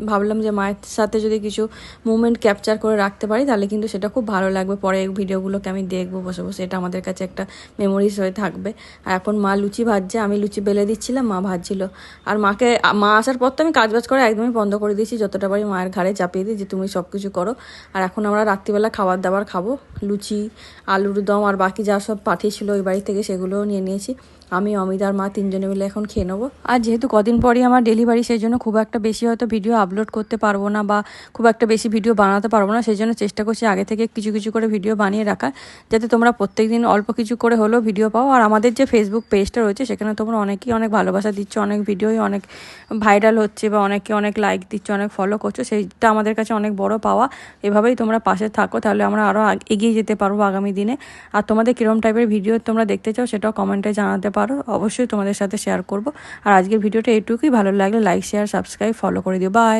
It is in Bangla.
ভাবলাম যে মায়ের সাথে যদি কিছু মুভমেন্ট ক্যাপচার করে রাখতে পারি তাহলে কিন্তু সেটা খুব ভালো লাগবে, পরে এই ভিডিওগুলোকে আমি দেখবো বসে বসে, এটা আমাদের কাছে একটা মেমোরিজ হয়ে থাকবে। আর এখন মা লুচি ভাজছে, আমি লুচি বেলে দিচ্ছিলাম, মা ভাজছিল। আর মা আসার পর তো আমি কাজবাজ করা একদমই বন্ধ করে দিয়েছি, যতটা পারি মায়ের ঘাড়ে চাপিয়ে দিই যে তুমি সব কিছু করো। আর এখন আমরা রাত্রিবেলা খাবার দাবার খাবো, লুচি, আলুর দম আর বাকি যা সব পাঠিয়েছিল ওই বাড়ি থেকে সেগুলোও নিয়ে নিয়েছি। আমি, অমিত আর মা তিনজনে মিলে এখন খেয়ে নেবো। আর যেহেতু কদিন পরই আমার ডেলিভারি, সেই জন্য খুব একটা বেশি হয়তো ভিডিও আপলোড করতে পারবো না বা খুব একটা বেশি ভিডিও বানাতে পারবো না, সেই জন্য চেষ্টা করছি আগে থেকে কিছু কিছু করে ভিডিও বানিয়ে রাখার, যাতে তোমরা প্রত্যেকদিন অল্প কিছু করে হলেও ভিডিও পাও। আর আমাদের যে ফেসবুক পেজটা রয়েছে সেখানে তোমরা অনেকেই অনেক ভালোবাসা দিচ্ছ, অনেক ভিডিওই অনেক ভাইরাল হচ্ছে বা অনেকে অনেক লাইক দিচ্ছ, অনেক ফলো করছো, সেইটা আমাদের কাছে অনেক বড় পাওয়া। এভাবেই তোমরা পাশে থাকো, তাহলে আমরা আরও এগিয়ে যেতে পারবো আগামী দিনে। আর তোমাদের কীরকম টাইপের ভিডিও তোমরা দেখতে চাও সেটাও কমেন্টে জানাতে পারো, অবশ্যই তোমাদের সাথে শেয়ার করব। আর আজকের ভিডিওটা এইটুকুই, ভালো লাগলে লাইক, শেয়ার, সাবস্ক্রাইব, ফলো করে দিও। বাই।